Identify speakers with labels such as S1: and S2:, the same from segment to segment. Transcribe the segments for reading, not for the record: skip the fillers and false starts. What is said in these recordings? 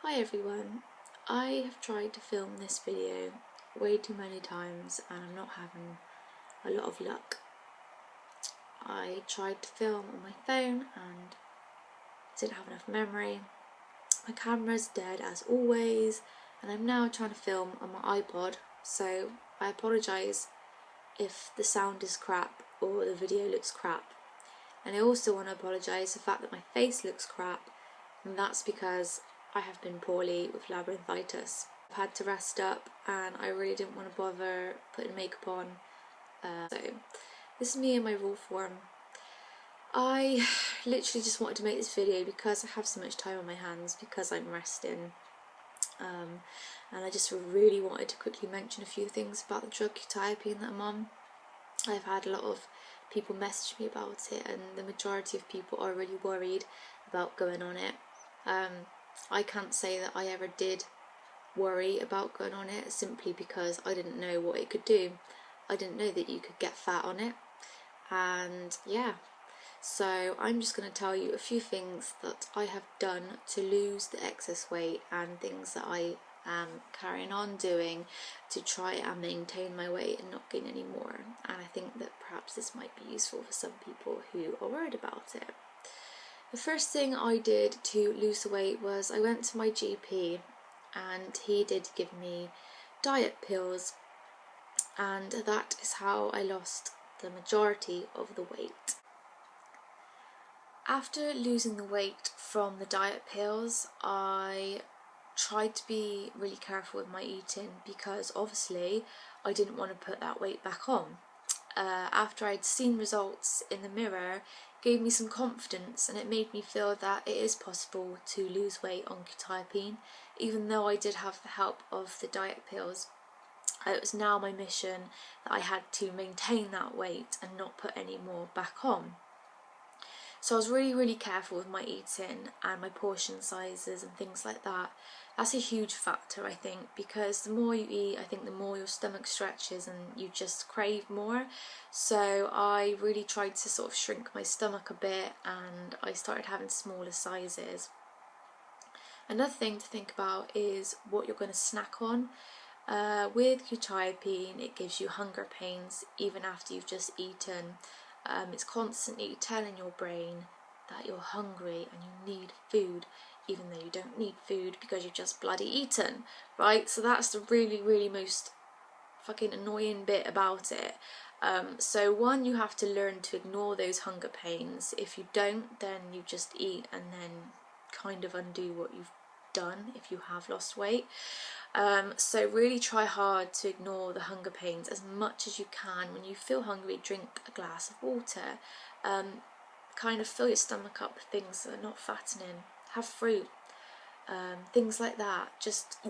S1: Hi everyone, I have tried to film this video way too many times and I'm not having a lot of luck. I tried to film on my phone and didn't have enough memory. My camera's dead as always and I'm now trying to film on my iPod, so I apologise if the sound is crap or the video looks crap. And I also want to apologise for the fact that my face looks crap, and that's because I have been poorly with labyrinthitis. I've had to rest up and I really didn't want to bother putting makeup on. So this is me in my raw form. I literally just wanted to make this video because I have so much time on my hands because I'm resting. And I just really wanted to quickly mention a few things about the drug Quetiapine that I'm on. I've had a lot of people message me about it and the majority of people are really worried about going on it. I can't say that I ever did worry about going on it simply because I didn't know what it could do. I didn't know that you could get fat on it, and yeah, so I'm just going to tell you a few things that I have done to lose the excess weight and things that I am carrying on doing to try and maintain my weight and not gain any more. And I think that perhaps this might be useful for some people who are worried about it. The first thing I did to lose the weight was I went to my GP and he did give me diet pills, and that is how I lost the majority of the weight. After losing the weight from the diet pills, I tried to be really careful with my eating because obviously I didn't want to put that weight back on. After I'd seen results in the mirror, gave me some confidence, and it made me feel that it is possible to lose weight on Quetiapine, even though I did have the help of the diet pills. It was now my mission that I had to maintain that weight and not put any more back on. So I was really careful with my eating and my portion sizes and things like that. That's a huge factor, I think, because the more you eat, I think the more your stomach stretches and you just crave more. So I really tried to sort of shrink my stomach a bit and I started having smaller sizes. Another thing to think about is what you're going to snack on. With Quetiapine, it gives you hunger pains even after you've just eaten. It's constantly telling your brain that you're hungry and you need food, even though you don't need food because you've just bloody eaten, right? So that's the really most fucking annoying bit about it. So one, you have to learn to ignore those hunger pains. If you don't, then you just eat and then kind of undo what you've done if you have lost weight. So really try hard to ignore the hunger pains as much as you can. When you feel hungry, drink a glass of water. Kind of fill your stomach up with things that are not fattening. Have fruit, things like that.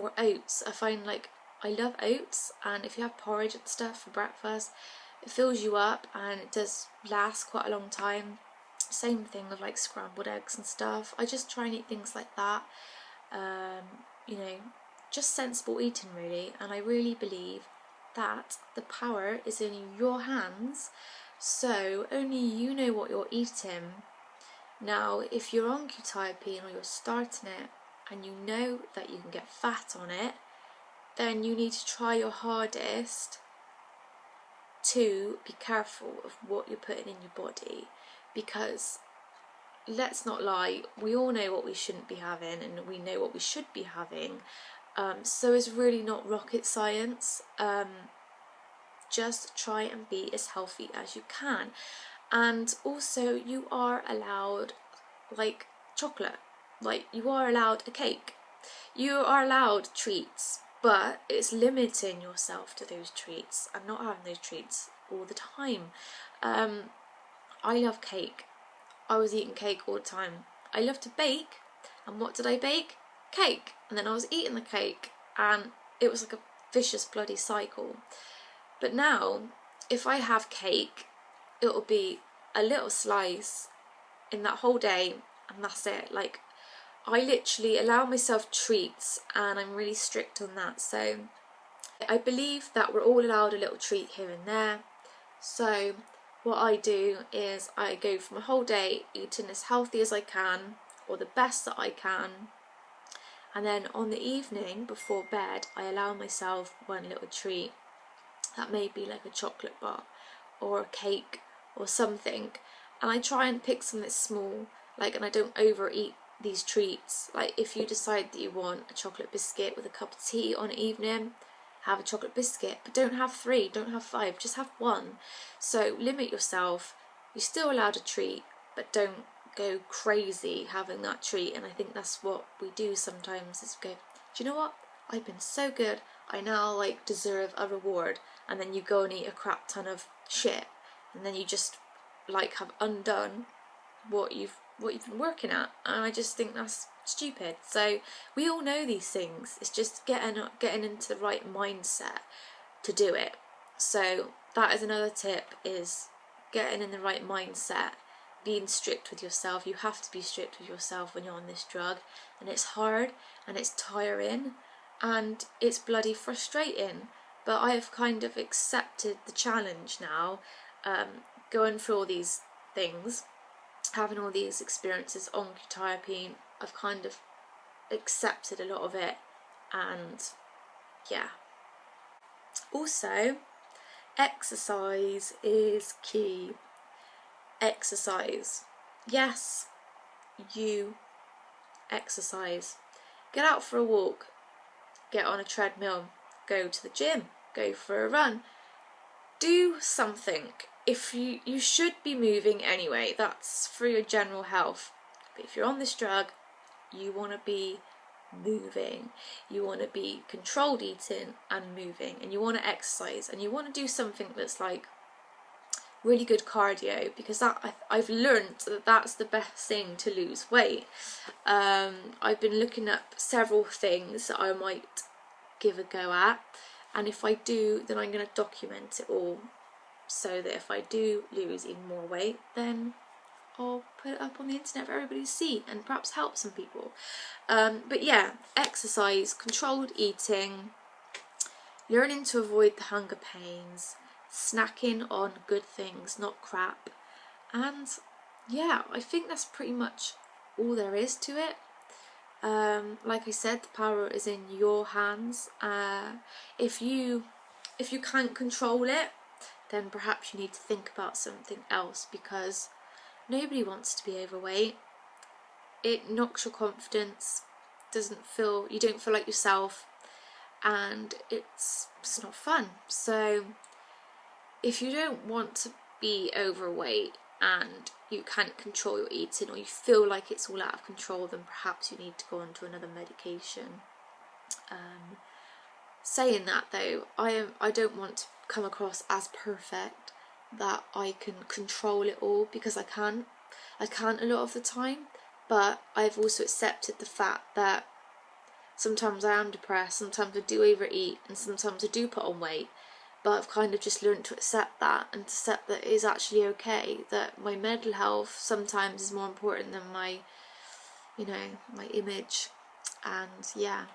S1: Or oats. I find like I love oats, and if you have porridge and stuff for breakfast, it fills you up and it does last quite a long time. Same thing with like scrambled eggs and stuff. I just try and eat things like that. You know, just sensible eating really, and I really believe that the power is in your hands, so only you know what you're eating. Now if you're on Quetiapine or you're starting it and you know that you can get fat on it, then you need to try your hardest to be careful of what you're putting in your body, because let's not lie, we all know what we shouldn't be having and we know what we should be having. So it's really not rocket science. Just try and be as healthy as you can. And also you are allowed like chocolate, like you are allowed a cake, you are allowed treats, but it's limiting yourself to those treats and not having those treats all the time. I love cake. I was eating cake all the time. I love to bake, and what did I bake? Cake. And then I was eating the cake and it was like a vicious bloody cycle. But now if I have cake, it'll be a little slice in that whole day and that's it. Like I literally allow myself treats and I'm really strict on that. So I believe that we're all allowed a little treat here and there. So what I do is I go for my whole day eating as healthy as I can, or the best that I can, And then on the evening before bed, I allow myself one little treat. That may be like a chocolate bar or a cake or something. And I try and pick something small, like, and I don't overeat these treats. Like, if you decide that you want a chocolate biscuit with a cup of tea on an evening, have a chocolate biscuit, but don't have 3, don't have 5, just have 1. So limit yourself. You're still allowed a treat, but don't go crazy having that treat. And I think that's what we do sometimes, is go, do you know what, I've been so good, I now like deserve a reward. And then you go and eat a crap ton of shit, and then you just like have undone what you've been working at. And I just think that's stupid. So we all know these things, it's just getting into the right mindset to do it. So that is another tip, is getting in the right mindset, being strict with yourself. You have to be strict with yourself when you're on this drug, and it's hard and it's tiring and it's bloody frustrating, but I have kind of accepted the challenge now, going through all these things, having all these experiences on Quetiapine. I've kind of accepted a lot of it, and yeah. Also, exercise is key. Exercise. Yes, you exercise. Get out for a walk, get on a treadmill, go to the gym, go for a run. Do something. If you should be moving anyway, that's for your general health. But if you're on this drug, you want to be moving, you want to be controlled eating and moving, and you want to exercise, and you want to do something that's like really good cardio, because that I've learned that that's the best thing to lose weight. I've been looking up several things that I might give a go at, and if I do, then I'm going to document it all, so that if I do lose even more weight, then I'll put it up on the internet for everybody to see and perhaps help some people. But yeah, exercise, controlled eating, learning to avoid the hunger pains, snacking on good things, not crap. And yeah, I think that's pretty much all there is to it. Like I said, the power is in your hands. If you can't control it, then perhaps you need to think about something else, because nobody wants to be overweight. It knocks your confidence, you don't feel like yourself, and it's not fun. So if you don't want to be overweight and you can't control your eating, or you feel like it's all out of control, then perhaps you need to go on to another medication. Saying that though, I don't want to come across as perfect, that I can control it all, because I can't a lot of the time. But I've also accepted the fact that sometimes I am depressed, sometimes I do overeat, and sometimes I do put on weight. But I've kind of just learned to accept that, and to accept that it is actually okay, that my mental health sometimes is more important than my image. And yeah,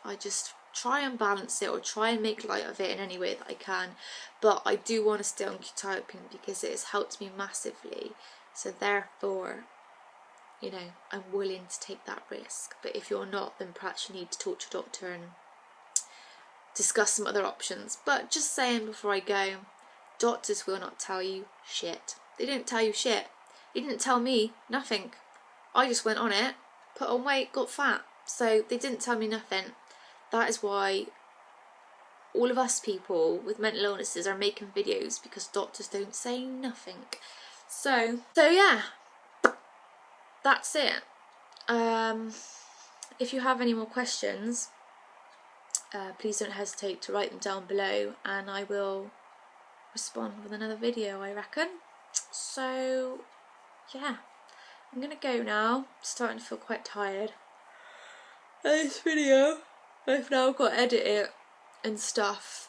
S1: I just try and balance it, or try and make light of it in any way that I can. But I do want to stay on Quetiapine because it has helped me massively. So therefore, I'm willing to take that risk. But if you're not, then perhaps you need to talk to your doctor and discuss some other options. But just saying before I go, doctors will not tell you shit. They didn't tell you shit. They didn't tell me nothing. I just went on it, put on weight, got fat. So they didn't tell me nothing. That is why all of us people with mental illnesses are making videos, because doctors don't say nothing. So yeah, that's it. If you have any more questions, please don't hesitate to write them down below, and I will respond with another video, I reckon. So yeah, I'm gonna go now. I'm starting to feel quite tired. And this video, I've now got to edit it and stuff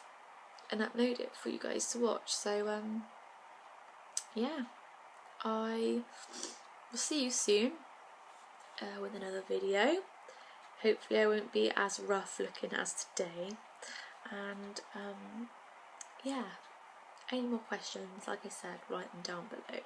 S1: and upload it for you guys to watch. So yeah, I will see you soon with another video. Hopefully I won't be as rough looking as today. And yeah, any more questions, like I said, write them down below.